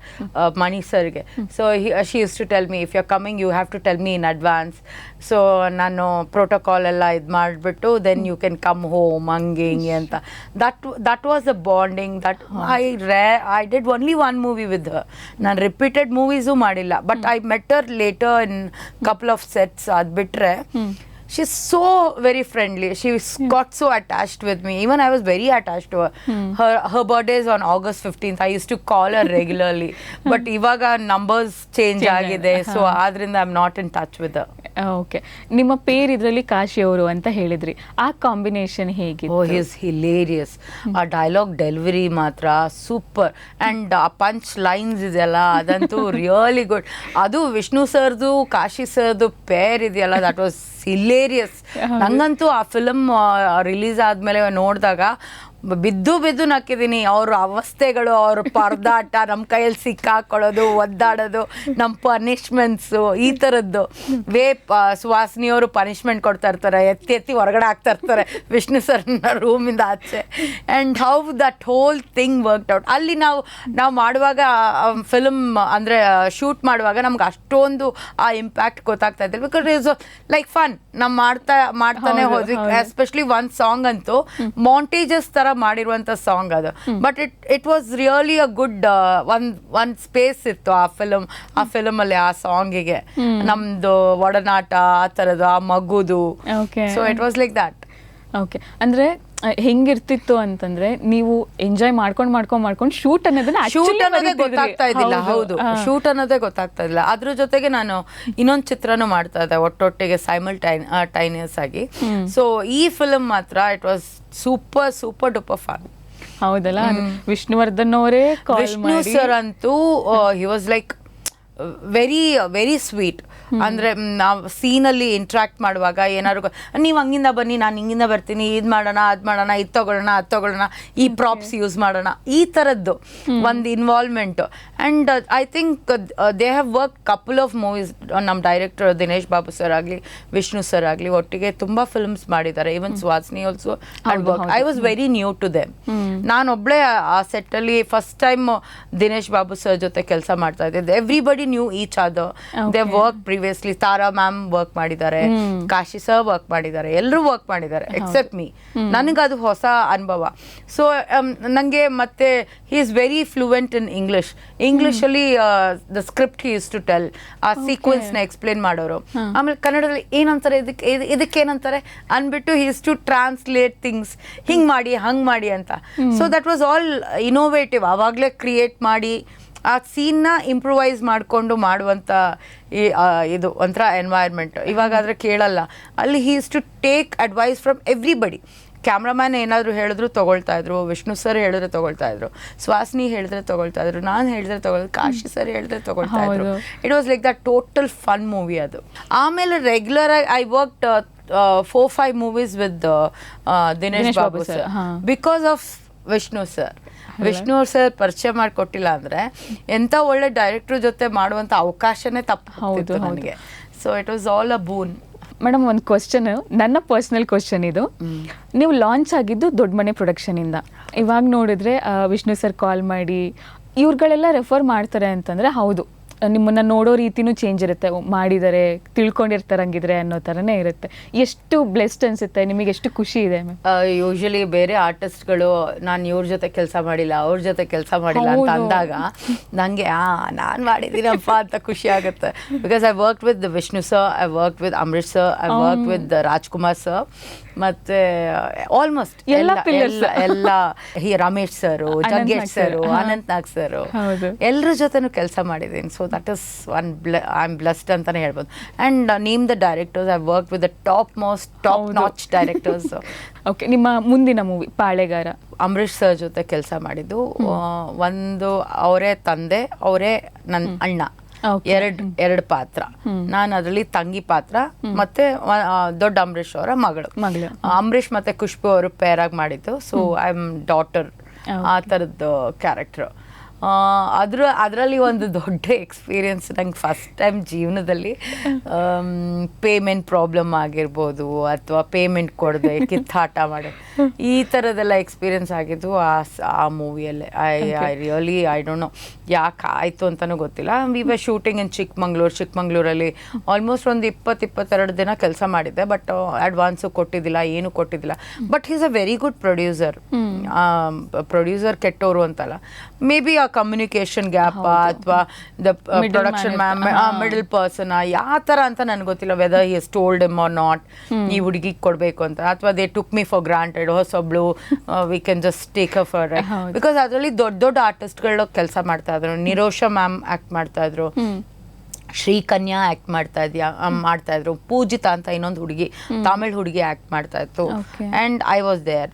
Mani ಸರ್ಗೆ. So she use to tell me if you are coming you have to tell me in advance. So ನಾನು ಪ್ರೋಟೋಕಾಲ್ ಎಲ್ಲ ಇದು ಮಾಡಿಬಿಟ್ಟು then you can come home ಹಂಗೆ ಹಿಂಗೆ ಅಂತ. That was the bonding that I did only one movie with her. ನಾನು ರಿಪೀಟೆಡ್ ಮೂವೀಸು ಮಾಡಿಲ್ಲ, but I met her later in couple of sets. ಅದು ಬಿಟ್ಟರೆ she's so very friendly. She got so attached with me. Even I was very attached to her. Her birthday is on August 15th. I used to call her regularly. But ivaga numbers change agide. So adrinda I'm not in touch with her. Okay, ನಿಮ್ಮ ಪೇರ್ ಇದರಲ್ಲಿ ಕಾಶಿ ಅವರು ಅಂತ ಹೇಳಿದ್ರಿ, ಆ ಕಾಂಬಿನೇಷನ್ ಹೇಗಿತ್ತು? Oh, he's hilarious. ಆ ಡೈಲಾಗ್ ಡೆಲಿವರಿ ಮಾತ್ರ ಸೂಪರ್. ಆ್ಯಂಡ್ ಆ ಪಂಚ್ ಲೈನ್ಸ್ ಇದೆಯಲ್ಲ ಅದಂತೂ ರಿಯಲಿ ಗುಡ್. ಅದು ವಿಷ್ಣು ಸರ್ದು ಕಾಶಿ ಸರ್ದು ಪೇರ್ ಇದೆಯಲ್ಲ, ದಟ್ ವಾಸ್ ಹಿಲೇರಿಯಸ್. ನಂಗಂತೂ ಆ ಫಿಲಮ್ ರಿಲೀಸ್ ಆದಮೇಲೆ ನೋಡಿದಾಗ ಬಿದ್ದು ನಕ್ಕಿದ್ದೀನಿ. ಅವ್ರ ಅವಸ್ಥೆಗಳು, ಅವ್ರ ಪರದಾಟ, ನಮ್ಮ ಕೈಯಲ್ಲಿ ಸಿಕ್ಕಾಕೊಳ್ಳೋದು, ಒದ್ದಾಡೋದು, ನಮ್ಮ ಪನಿಷ್ಮೆಂಟ್ಸು, ಈ ಥರದ್ದು. ಸುಹಾಸಿನಿಯವರು ಪನಿಷ್ಮೆಂಟ್ ಕೊಡ್ತಾ ಇರ್ತಾರೆ, ಎತ್ತಿ ಹೊರಗಡೆ ಹಾಕ್ತಾ ಇರ್ತಾರೆ ವಿಷ್ಣು ಸರ್ನ ರೂಮಿಂದ ಆಚೆ. And how that whole thing worked out. ಅಲ್ಲಿ ನಾವು ಮಾಡುವಾಗ ಫಿಲ್ಮ್ ಅಂದರೆ ಶೂಟ್ ಮಾಡುವಾಗ ನಮ್ಗೆ ಅಷ್ಟೊಂದು ಆ ಇಂಪ್ಯಾಕ್ಟ್ ಗೊತ್ತಾಗ್ತಾ ಇದ್ದಿಲ್ಲ. Because it's like fun. ನಾವು ಮಾಡ್ತಾನೆ ಹೋದ್ವಿ. ಎಸ್ಪೆಷಲಿ ಒಂದು ಸಾಂಗ್ ಅಂತೂ ಮಾಂಟೇಜಸ್ ಥರ ಮಾಡಿರುವಂಥ ಸಾಂಗ್ ಅದು. But it was really a good ಒಂದು ಸ್ಪೇಸ್ ಇತ್ತು ಆ ಫಿಲಮಲ್ಲಿ ಆ ಸಾಂಗಿಗೆ. ನಮ್ದು ಒಡನಾಟ ಆ ಥರದ್ದು, ಆ ಮಗುದು. So it was like that. Okay, ಅಂದರೆ ಹೆಂಗಿರ್ತಿತ್ತು ಅಂತಂದ್ರೆ ನೀವು ಎಂಜಾಯ್ ಮಾಡ್ಕೊಂಡು ಶೂಟ್ ಅನ್ನೋದನ್ನ ಶೂಟ್ ಅನ್ನೋದೇ ಗೊತ್ತಾಗ್ತಾ ಇದ್ದಿಲ್ಲ. ಹೌದು, ಶೂಟ್ ಅನ್ನೋದೇ ಗೊತ್ತಾಗ್ತಾ ಇದ್ದಿಲ್ಲ. ಅದ್ರ ಜೊತೆಗೆ ನಾನು ಇನ್ನೊಂದು ಚಿತ್ರನೂ ಮಾಡ್ತಾ ಇದ್ದೆ ಒಟ್ಟೊಟ್ಟಿಗೆ ಸೈಮಲ್ಟೈನಿಯಸ್ ಆಗಿ. ಸೊ ಈ ಫಿಲ್ಮ್ ಮಾತ್ರ it was super duper fun. ಹೌದಲ್ಲ, ವಿಷ್ಣುವರ್ಧನ್ ಅವರೇ ವಿಷ್ಣು ಸರ್ ಅಂತೂ he was like very sweet. ಅಂದರೆ ನಾವು ಸೀನಲ್ಲಿ ಇಂಟ್ರ್ಯಾಕ್ಟ್ ಮಾಡುವಾಗ ಏನಾದ್ರು ನೀವು ಹಂಗಿಂದ ಬನ್ನಿ, ನಾನು ಹಿಂಗಿಂದ ಬರ್ತೀನಿ, ಇದು ಮಾಡೋಣ, ಅದು ಮಾಡೋಣ, ಇದು ತೊಗೊಳ್ಳೋಣ, ಈ ಪ್ರಾಪ್ಸ್ ಯೂಸ್ ಮಾಡೋಣ, ಈ ಥರದ್ದು ಒಂದು involvement. And I think they have work couple of movies. ನಮ್ಮ ಡೈರೆಕ್ಟರ್ ದಿನೇಶ್ ಬಾಬು ಸರ್ ಆಗಲಿ, ವಿಷ್ಣು ಸರ್ ಆಗಲಿ, ಒಟ್ಟಿಗೆ ತುಂಬ ಫಿಲ್ಮ್ಸ್ ಮಾಡಿದ್ದಾರೆ. Even Suhasini also had work. I was very new to them. ನಾನೊಬ್ಬಳೇ ಆ ಸೆಟ್ಟಲ್ಲಿ first time Dinesh Babu sir ಜೊತೆ ಕೆಲಸ ಮಾಡ್ತಾ ಇದ್ದೆ. Everybody new each other. They work previously. Tara ma'am work ಮಾಡಿದ್ದಾರೆ, ಕಾಶಿ ಸರ್ ವರ್ಕ್ ಮಾಡಿದ್ದಾರೆ, ಎಲ್ಲರೂ ವರ್ಕ್ ಮಾಡಿದ್ದಾರೆ ಎಕ್ಸೆಪ್ಟ್ ಮೀ. ನನಗದು ಹೊಸ ಅನುಭವ. ಸೊ ನನಗೆ ಮತ್ತೆ he is very fluent in ಇಂಗ್ಲಿಷಲ್ಲಿ the script he used to tell, ಆ ಸೀಕ್ವೆನ್ಸ್ನ ಎಕ್ಸ್ಪ್ಲೇನ್ ಮಾಡೋರು. ಆಮೇಲೆ ಕನ್ನಡದಲ್ಲಿ ಏನಂತಾರೆ, ಇದಕ್ಕೇನಂತಾರೆ ಅಂದ್ಬಿಟ್ಟು he used to translate things, ಹಿಂಗೆ ಮಾಡಿ ಹಂಗೆ ಮಾಡಿ ಅಂತ. So that was all innovative. ಆವಾಗಲೇ ಕ್ರಿಯೇಟ್ ಮಾಡಿ ಆ ಸೀನ್ನ ಇಂಪ್ರೂವೈಸ್ ಮಾಡಿಕೊಂಡು ಮಾಡುವಂಥ ಇದು ಒಂಥರ ಎನ್ವೈರ್ಮೆಂಟ್. ಇವಾಗಾದರೆ ಕೇಳಲ್ಲ. ಅಲ್ಲಿ he is to take advice from everybody. Cameraman ಏನಾದರೂ ಹೇಳಿದ್ರು ತೊಗೊಳ್ತಾ ಇದ್ರು, ವಿಷ್ಣು ಸರ್ ಹೇಳಿದ್ರೆ ತೊಗೊಳ್ತಾ ಇದ್ರು, ಸುಹಾಸಿನಿ ಹೇಳಿದ್ರೆ ತೊಗೊಳ್ತಾ ಇದ್ರು, ನಾನು ಹೇಳಿದ್ರೆ ತೊಗೊಳ್ತಾ, ಕಾಶಿ ಸರ್ ಹೇಳಿದ್ರೆ ತೊಗೊಳ್ತಾ ಇದ್ರು. It was like that total fun movie ಅದು. ಆಮೇಲೆ ರೆಗ್ಯುಲರ್ ಆಗಿ I worked 4-5 movies with Dinesh Babu sir because of Vishnu sir. Vishnu sir ಪರಿಚಯ ಮಾಡಿಕೊಟ್ಟಿಲ್ಲ ಅಂದರೆ ಎಂಥ ಒಳ್ಳೆ ಡೈರೆಕ್ಟರ್ ಜೊತೆ ಮಾಡುವಂಥ ಅವಕಾಶನೇ ತಪ್ಪು ನನಗೆ. So it was all a boon. Madam, ಒಂದು ಕ್ವಶನ್, ನನ್ನ ಪರ್ಸ್ನಲ್ ಕ್ವಶನ್ ಇದು. ನೀವು ಲಾಂಚ್ ಆಗಿದ್ದು ದೊಡ್ಡ ಮನೆ ಪ್ರೊಡಕ್ಷನಿಂದ. ಇವಾಗ ನೋಡಿದ್ರೆ ವಿಷ್ಣು ಸರ್ ಕಾಲ್ ಮಾಡಿ ಇವ್ರುಗಳೆಲ್ಲ ರೆಫರ್ ಮಾಡ್ತಾರೆ ಅಂತಂದರೆ ಹೌದು, ನಿಮ್ಮನ್ನು ನೋಡೋ ರೀತಿನೂ ಚೇಂಜ್ ಇರುತ್ತೆ, ಮಾಡಿದ್ದಾರೆ, ತಿಳ್ಕೊಂಡಿರ್ತಾರೆ ಹಂಗಿದ್ರೆ ಅನ್ನೋ ಥರನೇ ಇರುತ್ತೆ. ಎಷ್ಟು ಬ್ಲೆಸ್ಡ್ ಅನಿಸುತ್ತೆ ನಿಮಗೆ, ಎಷ್ಟು ಖುಷಿ ಇದೆ ಮ್ಯಾಮ್? ಯೂಶಲಿ ಬೇರೆ ಆರ್ಟಿಸ್ಟ್ಗಳು ನಾನು ಇವ್ರ ಜೊತೆ ಕೆಲಸ ಮಾಡಿಲ್ಲ, ಅವ್ರ ಜೊತೆ ಕೆಲಸ ಮಾಡಿಲ್ಲ ಅಂತ ಅಂದಾಗ ನನಗೆ ನಾನು ಮಾಡಿದ್ದೀನಪ್ಪ ಅಂತ ಖುಷಿ ಆಗುತ್ತೆ. Because I work with Vishnu sir, I work with Ambareesh sir, I work with Rajkumar sir, ಮತ್ತು ಆಲ್ಮೋಸ್ಟ್ ಎಲ್ಲ ರಮೇಶ್ ಸರು, ಜಗ್ಗೇಶ್ ಸರು, ಅನಂತ್ ನಾಗ್ ಸರು, ಎಲ್ಲರ ಜೊತೆನೂ ಕೆಲಸ ಮಾಡಿದ್ದೀನಿ. So that is I am blessed ಅಂತಲೇ ಹೇಳ್ಬೋದು. And name the directors, I work with the top notch directors. Okay, ನಿಮ್ಮ ಮುಂದಿನ ಮೂವಿ ಪಾಳೆಗಾರ. ಅಂಬರೀಶ್ ಸರ್ ಜೊತೆ ಕೆಲಸ ಮಾಡಿದ್ದು. ಒಂದು ಅವರೇ ತಂದೆ, ಅವರೇ ನನ್ನ ಅಣ್ಣ, ಎರಡು ಪಾತ್ರ. ನಾನು ಅದರಲ್ಲಿ ತಂಗಿ ಪಾತ್ರ, ಮತ್ತೆ ದೊಡ್ಡ ಅಂಬರೀಶ್ ಅವರ ಮಗಳು. ಅಂಬರೀಶ್ ಮತ್ತೆ ಖುಷ್ಬು ಅವರು ಪೇರ್ ಆಗಿ ಮಾಡಿದ್ದು. ಸೊ ಐ ಆಮ್ ಡಾಟರ್, ಆ ಥರದ್ದು ಕ್ಯಾರೆಕ್ಟರ್. ಅದರಲ್ಲಿ ಒಂದು ದೊಡ್ಡ ಎಕ್ಸ್ಪೀರಿಯನ್ಸ್ ನಂಗೆ ಫಸ್ಟ್ ಟೈಮ್ ಜೀವನದಲ್ಲಿ ಪೇಮೆಂಟ್ ಪ್ರಾಬ್ಲಮ್ ಆಗಿರ್ಬೋದು ಅಥವಾ ಪೇಮೆಂಟ್ ಕೊಡದೆ ಕಿತ್ತಾಟ ಮಾಡಿ ಈ ಥರದ್ದೆಲ್ಲ ಎಕ್ಸ್ಪೀರಿಯನ್ಸ್ ಆಗಿದ್ದು ಆ ಮೂವಿಯಲ್ಲೇ. I really I don't know ಯಾಕೆ ಆಯಿತು ಅಂತಲೂ ಗೊತ್ತಿಲ್ಲ. ವಿ ವರ್ ಶೂಟಿಂಗ್ ಇನ್ ಚಿಕ್ಕಮಂಗ್ಳೂರಲ್ಲಿ ಆಲ್ಮೋಸ್ಟ್ ಒಂದು 22 ದಿನ ಕೆಲಸ ಮಾಡಿದ್ದೆ. ಬಟ್ ಅಡ್ವಾನ್ಸು ಕೊಟ್ಟಿದ್ದಿಲ್ಲ, ಏನೂ ಕೊಟ್ಟಿದ್ದಿಲ್ಲ. But is a very good producer ಕೆಟ್ಟೋರು ಅಂತಲ್ಲ, ಮೇ ಬಿ ಆ ಕಮ್ಯುನಿಕೇಶನ್ ಗ್ಯಾಪ್ ಅಥವಾ ದ ಪ್ರೊಡಕ್ಷನ್ ಮಿಡಲ್ ಪರ್ಸನ್ ಯಾವ ಥರ ಅಂತ ನನಗೆ ಗೊತ್ತಿಲ್ಲ. ವೆದರ್ ಹಿ ಹಸ್ ಟೋಲ್ಡ್ ಹಿಮ್ ಆರ್ ನಾಟ್ ಈ ಹುಡುಗಿಗೆ ಕೊಡಬೇಕು ಅಂತ, ಅಥವಾ they took me for granted, ಹೊಸೊಬ್ಳು we can just take a for because ಅದರಲ್ಲಿ ದೊಡ್ಡ ಆರ್ಟಿಸ್ಟ್ಗಳು ಕೆಲಸ ಮಾಡ್ತಾ ಇದ್ರು. ನಿರೋಷಾ ಮ್ಯಾಮ್ ಆ್ಯಕ್ಟ್ ಮಾಡ್ತಾ ಇದ್ರು, ಶ್ರೀಕನ್ಯಾ ಆ್ಯಕ್ಟ್ ಮಾಡ್ತಾ ಇದ್ರು, ಪೂಜಿತಾ ಅಂತ ಇನ್ನೊಂದು ಹುಡುಗಿ, ತಮಿಳ್ ಹುಡುಗಿ ಆ್ಯಕ್ಟ್ ಮಾಡ್ತಾ ಇತ್ತು. And I was there.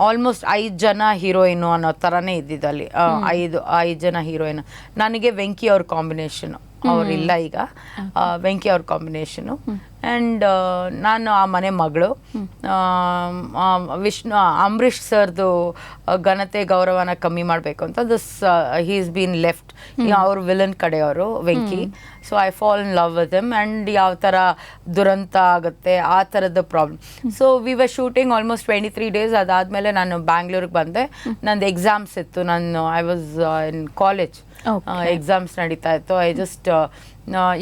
Almost 5 ಜನ ಹೀರೋಯಿನು ಅನ್ನೋ ಥರನೇ ಇದ್ದಿದ್ದಲ್ಲಿ. 5 ಜನ ಹೀರೋಯಿನ್. ನನಗೆ ವೆಂಕಿ ಅವ್ರ ಕಾಂಬಿನೇಷನು, ಅವರಿಲ್ಲ ಈಗ, ವೆಂಕಿ ಅವ್ರ ಕಾಂಬಿನೇಷನು. ಆ್ಯಂಡ್ ನಾನು ಆ ಮನೆ ಮಗಳು. ಅಂಬರೀಷ್ ಸರ್ದು ಘನತೆ ಗೌರವನ ಕಮ್ಮಿ ಮಾಡಬೇಕು ಅಂತ ಹೀಸ್ ಬೀನ್ ಲೆಫ್ಟ್. ಅವರು ವಿಲನ್ ಕಡೆಯವರು Venky. So I fall in love with him. And ಯಾವ ಥರ ದುರಂತ ಆಗುತ್ತೆ ಆ ಥರದ problem. So we were shooting almost 23 days. ಅದಾದಮೇಲೆ ನಾನು ಬ್ಯಾಂಗ್ಳೂರಿಗೆ ಬಂದೆ. ನಂದು ಎಕ್ಸಾಮ್ಸ್ ಇತ್ತು. I was in college. Exams ನಡೀತಾ ಇತ್ತು. ಐ ಜಸ್ಟ್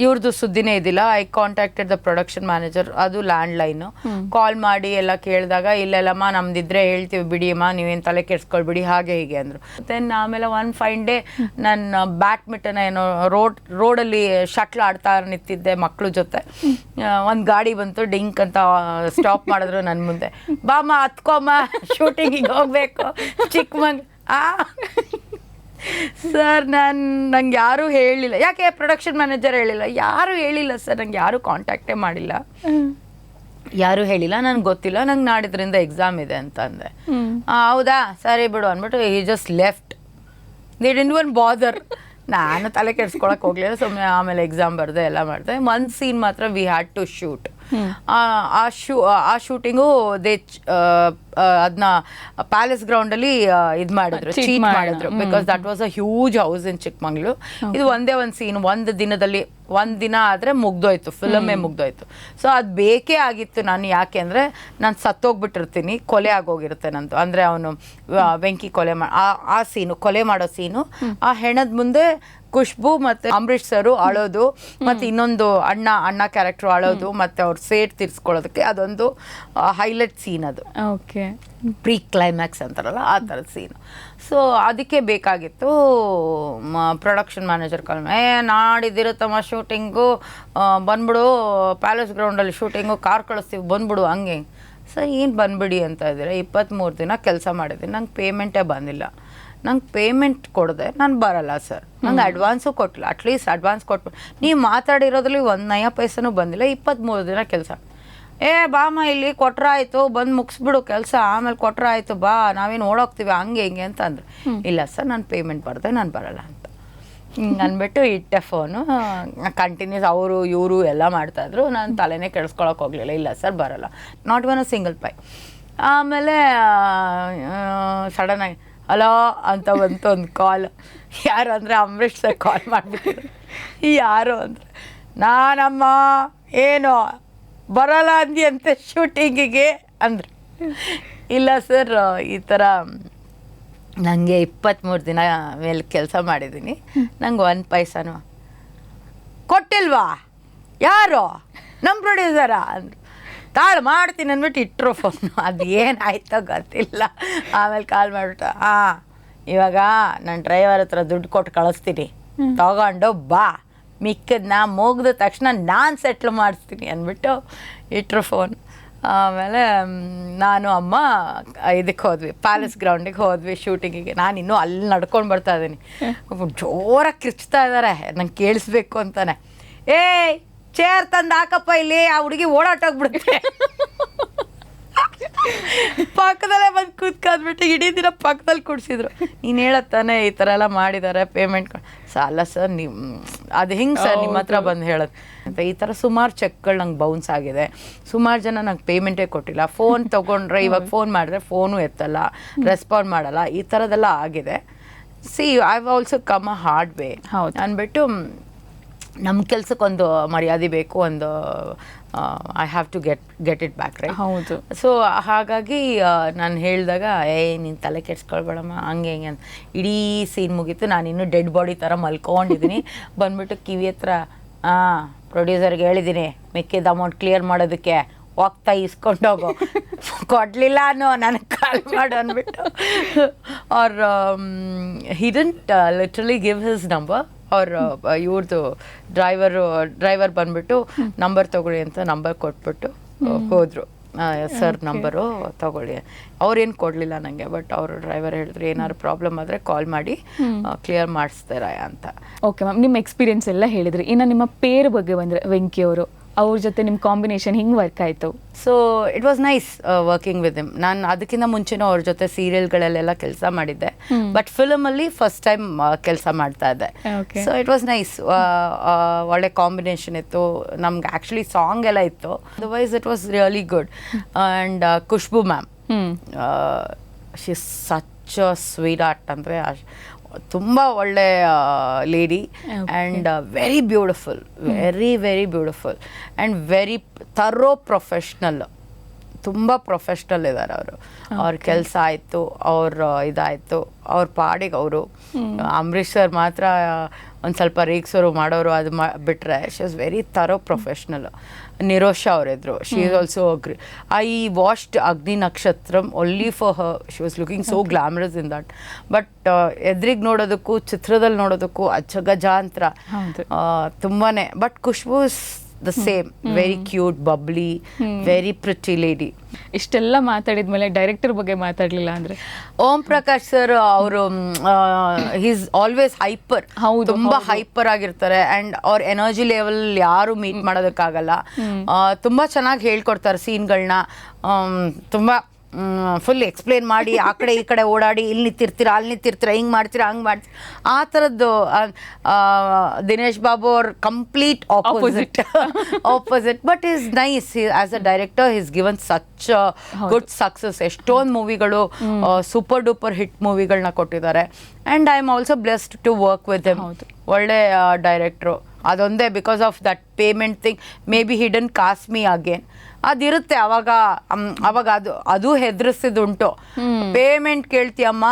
ಇವ್ರದ್ದು ಸುದ್ದಿನೇ ಇದ್ದಿಲ್ಲ. I contacted the production manager. ಅದು ಲ್ಯಾಂಡ್ಲೈನು. ಕಾಲ್ ಮಾಡಿ ಎಲ್ಲ ಕೇಳಿದಾಗ, ಇಲ್ಲೆಲ್ಲಮ್ಮ ನಮ್ದಿದ್ರೆ ಹೇಳ್ತೀವಿ ಬಿಡಿ ಅಮ್ಮ, ನೀವೇನು ತಲೆ ಕೆಡ್ಸ್ಕೊಳ್ಬಿಡಿ, ಹಾಗೆ ಹೀಗೆ ಅಂದರು. ದೆನ್ ಆಮೇಲೆ ಒನ್ ಫೈನ್ ಡೇ ನಾನು ಬ್ಯಾಡ್ಮಿಂಟನ್ ಏನೋ ರೋಡಲ್ಲಿ ಶಟ್ಲ್ ಆಡ್ತಾ ನಿಂತಿದ್ದೆ ಮಕ್ಕಳು ಜೊತೆ. ಒಂದು ಗಾಡಿ ಬಂತು, ಡಿಂಕ್ ಅಂತ ಸ್ಟಾಪ್ ಮಾಡಿದ್ರು ನನ್ನ ಮುಂದೆ. ಬಾಮ್ಮ ಹತ್ಕೊಮ್ಮ, ಶೂಟಿಂಗಿಗೆ ಹೋಗ್ಬೇಕು ಸರ್ ನಂಗೆ ಯಾರೂ ಹೇಳಿಲ್ಲ. ಯಾಕೆ ಪ್ರೊಡಕ್ಷನ್ ಮ್ಯಾನೇಜರ್ ಹೇಳಿಲ್ಲ, ಯಾರೂ ಹೇಳಿಲ್ಲ ಸರ್, ನಂಗೆ ಯಾರೂ ಕಾಂಟ್ಯಾಕ್ಟೇ ಮಾಡಿಲ್ಲ, ಯಾರೂ ಹೇಳಿಲ್ಲ, ನನಗೆ ಗೊತ್ತಿಲ್ಲ, ನಂಗೆ ನಾಡಿದ್ರಿಂದ ಎಕ್ಸಾಮ್ ಇದೆ ಅಂತ ಅಂದೆ. ಹೌದಾ ಸರಿ ಬಿಡು ಅಂದ್ಬಿಟ್ಟು he just left. They didn't even bother. ನಾನು ತಲೆ ಕೆಡ್ಸ್ಕೊಳಕ್ಕೆ ಹೋಗಲಿಲ್ಲ. ಸುಮ್ಮನೆ ಆಮೇಲೆ ಎಕ್ಸಾಮ್ ಬರೆದೆ, ಎಲ್ಲ ಮಾಡಿದೆ. ಒಂದು ಸೀನ್ ಮಾತ್ರ ವಿ ಹ್ಯಾಡ್ ಟು ಶೂಟ್. ಆ ಶೂಟಿಂಗು ಅದನ್ನ ಪ್ಯಾಲೇಸ್ ಗ್ರೌಂಡಲ್ಲಿ ಇದು ಮಾಡಿದ್ರು, ಚೀಟ್ ಮಾಡಿದ್ರು. Because that was a huge house in Chikmagalur. ಇದು ಒಂದೇ ಒಂದು ಸೀನ್, ಒಂದು ದಿನ ಆದರೆ ಮುಗ್ದೋಯ್ತು, ಫಿಲಮೇ ಮುಗ್ದೋಯ್ತು. ಸೊ ಅದು ಬೇಕೇ ಆಗಿತ್ತು. ನಾನು ಯಾಕೆ ಅಂದರೆ ನಾನು ಸತ್ತೋಗ್ಬಿಟ್ಟಿರ್ತೀನಿ, ಕೊಲೆ ಆಗೋಗಿರುತ್ತೆ ನಂದು. ಅಂದರೆ ಅವನು ವೆಂಕಿ ಆ ಸೀನು, ಕೊಲೆ ಮಾಡೋ ಸೀನು, ಆ ಹೆಣದ ಮುಂದೆ ಖುಷ್ಬು ಮತ್ತು ಅಂಬರೀಷ್ ಸರು ಅಳೋದು, ಮತ್ತು ಇನ್ನೊಂದು ಅಣ್ಣ ಕ್ಯಾರೆಕ್ಟ್ರು ಅಳೋದು, ಮತ್ತು ಅವ್ರು ಸೇಟ್ ತೀರಿಸ್ಕೊಳ್ಳೋದಕ್ಕೆ ಅದೊಂದು ಹೈಲೈಟ್ ಸೀನ್. ಅದು ಓಕೆ, ಪ್ರೀ ಕ್ಲೈಮ್ಯಾಕ್ಸ್ ಅಂತಾರಲ್ಲ ಆ ಥರದ ಸೀನು. ಸೊ ಅದಕ್ಕೆ ಬೇಕಾಗಿತ್ತು. ಪ್ರೊಡಕ್ಷನ್ ಮ್ಯಾನೇಜರ್ ಕಾಲ್ ನಾಡಿದ್ದಿರುತ್ತಮ್ಮ ಶೂಟಿಂಗು, ಬಂದ್ಬಿಡು ಪ್ಯಾಲೇಸ್ ಗ್ರೌಂಡಲ್ಲಿ ಶೂಟಿಂಗು, ಕಾರ್ ಕಳಿಸ್ತೀವಿ ಬಂದ್ಬಿಡು ಹಂಗೆ. ಸರ್ ಏನು ಬಂದ್ಬಿಡಿ ಅಂತ ಇದ್ದೀರ, 23 ದಿನ ಕೆಲಸ ಮಾಡಿದ್ದೀನಿ, ನಂಗೆ ಪೇಮೆಂಟೇ ಬಂದಿಲ್ಲ, ನಂಗೆ ಪೇಮೆಂಟ್ ಕೊಡದೆ ನಾನು ಬರಲ್ಲ ಸರ್, ನಂಗೆ ಅಡ್ವಾನ್ಸು ಕೊಟ್ಟಿಲ್ಲ, ಅಟ್ಲೀಸ್ಟ್ ಅಡ್ವಾನ್ಸ್ ಕೊಟ್ಬಿಟ್ಟು ನೀವು ಮಾತಾಡಿರೋದ್ರಲ್ಲಿ 1 ನಯ ಪೈಸನೂ ಬಂದಿಲ್ಲ, 23 ದಿನ ಕೆಲಸ. ಬಾಮ್ಮ ಇಲ್ಲಿ ಕೊಟ್ರಾಯ್ತು, ಬಂದು ಮುಗಿಸ್ಬಿಡು ಕೆಲಸ, ಆಮೇಲೆ ಕೊಟ್ರಾಯ್ತು ಬಾ, ನಾವೇನು ಓಡೋಗ್ತೀವಿ ಹಂಗೆ ಹಿಂಗೆ ಅಂತ ಅಂದರು. ಇಲ್ಲ ಸರ್, ನಾನು ಪೇಮೆಂಟ್ ಬರ್ದೆ ನಾನು ಬರಲ್ಲ ಅಂತ ಅಂದ್ಬಿಟ್ಟು ಇಟ್ಟೆ ಫೋನು. ಕಂಟಿನ್ಯೂಸ್ ಅವರು ಇವರು ಎಲ್ಲ ಮಾಡ್ತಾಯಿದ್ರು, ನಾನು ತಲೆನೇ ಕೆಡಿಸ್ಕೊಳಕ್ಕೆ ಹೋಗಲಿಲ್ಲ. ಇಲ್ಲ ಸರ್ ಬರಲ್ಲ, not one a single pie. ಆಮೇಲೆ ಸಡನ್ನಾಗಿ ಹಲೋ ಅಂತ ಬಂತು ಒಂದು ಕಾಲ್. ಯಾರು ಅಂದರೆ ಅಂಬರೀಷ್ ಸರ್ ಕಾಲ್ ಮಾಡಿಬಿಟ್ಟಿದ್ರು. ಯಾರು ಅಂದರೆ ನಾನಮ್ಮ, ಏನು ಬರಲ್ಲ ಅಂದಿ ಅಂತೆ ಶೂಟಿಂಗಿಗೆ ಅಂದ್ರೆ. ಇಲ್ಲ ಸರ್, ಈ ಥರ ನನಗೆ 23 ದಿನ ಮೇಲೆ ಕೆಲಸ ಮಾಡಿದ್ದೀನಿ, ನಂಗೆ 1 ಪೈಸಾನು ಕೊಟ್ಟಿಲ್ವಾ, ಯಾರು ನಮ್ಮ ಪ್ರೊಡ್ಯೂಸರಾ ಅಂದರು. ಕಾಲ್ ಮಾಡ್ತೀನಿ ಅಂದ್ಬಿಟ್ಟು ಇಟ್ಟರು ಫೋನು. ಅದು ಏನಾಯ್ತೋ ಗೊತ್ತಿಲ್ಲ. ಆಮೇಲೆ ಕಾಲ್ ಮಾಡಿಬಿಟ್ಟು ಇವಾಗ ನಾನು ಡ್ರೈವರ್ ಹತ್ರ ದುಡ್ಡು ಕೊಟ್ಟು ಕಳಿಸ್ತೀನಿ, ತಗೊಂಡು ಬಾ, ಮಿಕ್ಕದನ್ನ ಮುಗಿದ ತಕ್ಷಣ ನಾನು ಸೆಟ್ಲ್ ಮಾಡಿಸ್ತೀನಿ ಅಂದ್ಬಿಟ್ಟು ಇಟ್ಟರು ಫೋನ್. ಆಮೇಲೆ ನಾನು ಅಮ್ಮ ಇದಕ್ಕೆ ಹೋದ್ವಿ, ಪ್ಯಾಲೇಸ್ ಗ್ರೌಂಡಿಗೆ ಹೋದ್ವಿ ಶೂಟಿಂಗಿಗೆ. ನಾನು ಇನ್ನೂ ಅಲ್ಲಿ ನಡ್ಕೊಂಡು ಬರ್ತಾ ಇದ್ದೀನಿ, ಜೋರಾಗಿ ಕಿರ್ಚ್ತಾ ಇದ್ದಾರೆ, ನಂಗೆ ಕೇಳಿಸ್ಬೇಕು ಅಂತಾನೆ. ಚೇರ್ ತಂದು ಹಾಕಪ್ಪ ಇಲ್ಲಿ, ಆ ಹುಡುಗಿ ಓಡಾಟೋಗ್ಬಿಡುತ್ತೆ. ಪಕ್ಕದಲ್ಲೇ ಬಂದು ಕೂತ್ಕೊಂಡ್ಬಿಟ್ಟು ಇಡೀ ದಿನ ಪಕ್ಕದಲ್ಲಿ ಕೂಡಿಸಿದ್ರು. ನೀನು ಹೇಳತ್ತಾನೆ ಈ ಥರ ಎಲ್ಲ ಮಾಡಿದ್ದಾರೆ ಪೇಮೆಂಟ್ ಅಲ್ಲ ಸರ್, ನೀವು ಅದು ಹೆಂಗೆ ಸರ್ ನಿಮ್ಮ ಹತ್ರ ಬಂದು ಹೇಳೋದು ಅಂತ. ಈ ಥರ ಸುಮಾರು ಚೆಕ್ಗಳು ನಂಗೆ ಬೌನ್ಸ್ ಆಗಿದೆ, ಸುಮಾರು ಜನ ನಂಗೆ ಪೇಮೆಂಟೇ ಕೊಟ್ಟಿಲ್ಲ. ಫೋನ್ ತೊಗೊಂಡ್ರೆ, ಇವಾಗ ಫೋನ್ ಮಾಡಿದ್ರೆ ಫೋನು ಎತ್ತಲ್ಲ, ರೆಸ್ಪಾಂಡ್ ಮಾಡಲ್ಲ, ಈ ಥರದ್ದೆಲ್ಲ ಆಗಿದೆ. See I also come a hard way ಹೌದು. ಅಂದ್ಬಿಟ್ಟು ನಮ್ಮ ಕೆಲ್ಸಕ್ಕೊಂದು ಮರ್ಯಾದೆ ಬೇಕು, ಒಂದು I have to get it back right. ಹೌದು. ಸೊ ಹಾಗಾಗಿ ನಾನು ಹೇಳಿದಾಗ ನೀನು ತಲೆ ಕೆಡ್ಸ್ಕೊಳ್ಬೇಡಮ್ಮ ಹಂಗೆ ಹಿಂಗೆ ಅಂತ. ಇಡೀ ಸೀನ್ ಮುಗೀತು, ನಾನು ಇನ್ನೂ ಡೆಡ್ ಬಾಡಿ ಥರ ಮಲ್ಕೊಂಡಿದ್ದೀನಿ. ಬಂದ್ಬಿಟ್ಟು ಕಿವಿ ಹತ್ರ ಪ್ರೊಡ್ಯೂಸರ್ಗೆ ಹೇಳಿದ್ದೀನಿ ಮಿಕ್ಕಿದ ಅಮೌಂಟ್ ಕ್ಲಿಯರ್ ಮಾಡೋದಕ್ಕೆ, ಹೋಗ್ತಾ ಇಸ್ಕೊಂಡೋಗು, ಕೊಡಲಿಲ್ಲ ಅನ್ನೋ ನನಗೆ ಕಾಲ್ ಮಾಡು ಅಂದ್ಬಿಟ್ಟು. ಅವ್ರ he didn't literally give his number. ಅವ್ರ ಇವ್ರದ್ದು ಡ್ರೈವರ್ ಬಂದ್ಬಿಟ್ಟು ನಂಬರ್ ತಗೊಳ್ಳಿ ಅಂತ ನಂಬರ್ ಕೊಟ್ಬಿಟ್ಟು ಹೋದರು. ಸರ್ ನಂಬರು ತಗೊಳ್ಳಿ. ಅವ್ರೇನು ಕೊಡಲಿಲ್ಲ ನನಗೆ, ಬಟ್ ಅವರು ಡ್ರೈವರ್ ಹೇಳಿದ್ರು ಏನಾದ್ರು ಪ್ರಾಬ್ಲಮ್ ಆದರೆ ಕಾಲ್ ಮಾಡಿ ಕ್ಲಿಯರ್ ಮಾಡಿಸ್ತಾರ ಅಂತ. ಓಕೆ ಮ್ಯಾಮ್, ನಿಮ್ಮ ಎಕ್ಸ್ಪೀರಿಯನ್ಸ್ ಎಲ್ಲ ಹೇಳಿದ್ರಿ. ಇನ್ನು ನಿಮ್ಮ ಪೇರ್ ಬಗ್ಗೆ ಬಂದರೆ ವೆಂಕಿ ಅವರು, ಅವ್ರ ಜೊತೆ ನಿಮ್ಮ ಕಾಂಬಿನೇಷನ್ ಹಿಂಗೆ ವರ್ಕ್ ಆಯಿತು? So it was nice working with him. ನಾನು ಅದಕ್ಕಿಂತ ಮುಂಚೆನೂ ಅವ್ರ ಜೊತೆ ಸೀರಿಯಲ್ಗಳಲ್ಲೆಲ್ಲ ಕೆಲಸ ಮಾಡಿದ್ದೆ, ಬಟ್ ಫಿಲಮಲ್ಲಿ ಫಸ್ಟ್ ಟೈಮ್ ಕೆಲಸ ಮಾಡ್ತಾ ಇದ್ದೆ. ಸೊ ಇಟ್ ವಾಸ್ ನೈಸ್, ಒಳ್ಳೆ ಕಾಂಬಿನೇಷನ್ ಇತ್ತು. ನಮ್ಗೆ ಆ್ಯಕ್ಚುಲಿ ಸಾಂಗ್ ಎಲ್ಲ ಇತ್ತು, otherwise it was really good. And Khushbu ma'am, she is such a sweet art, ಅಂದರೆ ತುಂಬ ಒಳ್ಳೆ lady and very beautiful, very beautiful and very thorough professional. ತುಂಬ ಪ್ರೊಫೆಷ್ನಲ್ ಇದ್ದಾರೆ ಅವರು. ಅವ್ರ ಕೆಲಸ ಆಯಿತು, ಅವ್ರ ಇದಾಯಿತು, ಅವ್ರ ಪಾಡಿಗೆ ಅವರು. ಅಂಬರೀಷ್ ಸರ್ ಮಾತ್ರ ಒಂದು ಸ್ವಲ್ಪ ರೇಗ್ಸೋರು ಮಾಡೋರು, ಅದು ಬಿಟ್ಟರೆ she was very thorough professional. Nirosha ಅವರಿದ್ರು, she is also angry. I watched Agni Nakshatram only for her. She was looking so glamorous in that. But ಎದುರಿಗೆ ನೋಡೋದಕ್ಕೂ ಚಿತ್ರದಲ್ಲಿ ನೋಡೋದಕ್ಕೂ ಅಚ್ಚಗಜಾಂತರ ತುಂಬಾ. But Khushbu is the same, very cute, bubbly, very pretty lady. ಇಷ್ಟೆಲ್ಲ ಮಾತಾಡಿದ್ಮೇಲೆ ಡೈರೆಕ್ಟರ್ ಬಗ್ಗೆ ಮಾತಾಡಲಿಲ್ಲ ಅಂದರೆ? ಓಂ ಪ್ರಕಾಶ್ ಸರ್ ಅವರು ಈಸ್ ಆಲ್ವೇಸ್ ಹೈಪರ್, ತುಂಬಾ ಹೈಪರ್ ಆಗಿರ್ತಾರೆ. ಆ್ಯಂಡ್ ಅವ್ರ ಎನರ್ಜಿ ಲೆವೆಲ್ ಯಾರು ಮೀಟ್ ಮಾಡೋದಕ್ಕಾಗಲ್ಲ. ತುಂಬ ಚೆನ್ನಾಗಿ ಹೇಳ್ಕೊಡ್ತಾರೆ ಸೀನ್ಗಳನ್ನ. ತುಂಬ ಫುಲ್ ಎಕ್ಸ್ಪ್ಲೇನ್ ಮಾಡಿ, ಆ ಕಡೆ ಈ ಕಡೆ ಓಡಾಡಿ, ಇಲ್ಲಿ ನಿಂತಿರ್ತೀರ, ಅಲ್ಲಿ ನಿಂತಿರ್ತೀರ, ಹಿಂಗೆ ಮಾಡ್ತೀರಾ, ಹಂಗೆ ಮಾಡ್ತೀರ, ಆ ಥರದ್ದು. ದಿನೇಶ್ ಬಾಬು ಅವ್ರ complete opposite but is nice. As a director is given such good success. ಎಷ್ಟೊಂದು ಮೂವಿಗಳು ಸೂಪರ್ ಡೂಪರ್ ಹಿಟ್ ಮೂವಿಗಳನ್ನ ಕೊಟ್ಟಿದ್ದಾರೆ. And I am also blessed to work with him. ಒಳ್ಳೆ ಡೈರೆಕ್ಟ್ರು. ಅದೊಂದೇ because of that payment thing maybe he didn't cast me again. ಅದಿರುತ್ತೆ ಅವಾಗ ಅದು ಹೆದರಿಸಿದುಂಟು. ಪೇಮೆಂಟ್ ಕೇಳ್ತೀಯಮ್ಮ,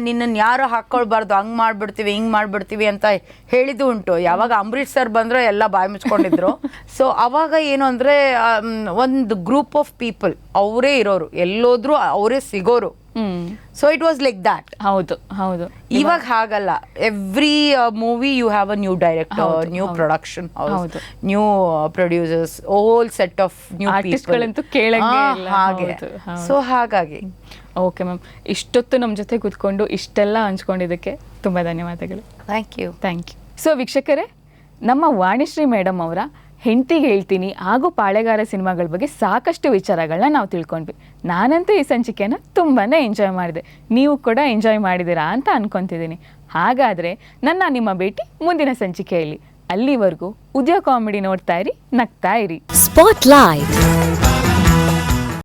ನಿನ್ನನ್ನು ಯಾರು ಹಾಕ್ಕೊಳ್ಬಾರ್ದು, ಹಂಗೆ ಮಾಡಿಬಿಡ್ತೀವಿ, ಹಿಂಗೆ ಮಾಡಿಬಿಡ್ತೀವಿ ಅಂತ ಹೇಳಿದ್ದು ಉಂಟು. ಯಾವಾಗ ಅಂಬರೀಷ್ ಸರ್ ಬಂದರೆ ಎಲ್ಲ ಬಾಯಿ ಮುಚ್ಕೊಂಡಿದ್ರು. ಸೊ ಅವಾಗ ಏನು ಅಂದರೆ ಒಂದು ಗ್ರೂಪ್ ಆಫ್ ಪೀಪಲ್ ಅವರೇ ಇರೋರು, ಎಲ್ಲೋದ್ರೂ ಅವರೇ ಸಿಗೋರು. So it was like that. ಹೌದು. ಇವಾಗ ಹಾಗಲ್ಲ. Every movie you have a new director, new production house, new producers, whole set of new ಆರ್ಟಿಸ್ಟ್ಗಳಂತೂ ಕೇಳಂಗೇ ಇಲ್ಲ. ಹಾಗೆ. ಸೊ ಹಾಗಾಗಿ ಓಕೆ ಮ್ಯಾಮ್, ಇಷ್ಟೊತ್ತು ನಮ್ಮ ಜೊತೆ ಕೂತ್ಕೊಂಡು ಇಷ್ಟೆಲ್ಲ ಹಂಚ್ಕೊಂಡಿದ್ದಕ್ಕೆ ತುಂಬ ಧನ್ಯವಾದಗಳು. Thank you. ಸೊ ವೀಕ್ಷಕರೇ, ನಮ್ಮ ವಾಣಿಶ್ರೀ ಮೇಡಮ್ ಅವರ ಹೆಂಡತಿಗೆ ಹೇಳ್ತೀನಿ ಹಾಗೂ ಪಾಳೆಗಾರ ಸಿನಿಮಾಗಳ ಬಗ್ಗೆ ಸಾಕಷ್ಟು ವಿಚಾರಗಳನ್ನ ನಾವು ತಿಳ್ಕೊಂಡ್ವಿ. ನಾನಂತೂ ಈ ಸಂಚಿಕೆನ ತುಂಬಾ ಎಂಜಾಯ್ ಮಾಡಿದೆ, ನೀವು ಕೂಡ ಎಂಜಾಯ್ ಮಾಡಿದ್ದೀರಾ ಅಂತ ಅನ್ಕೊತಿದ್ದೀನಿ. ಹಾಗಾದರೆ ನಿಮ್ಮ ಭೇಟಿ ಮುಂದಿನ ಸಂಚಿಕೆಯಲ್ಲಿ. ಅಲ್ಲಿವರೆಗೂ ಉದಯ ಕಾಮಿಡಿ ನೋಡ್ತಾ ಇರಿ, ನಗ್ತಾ ಇರಿ. ಸ್ಪಾಟ್ಲೈಟ್.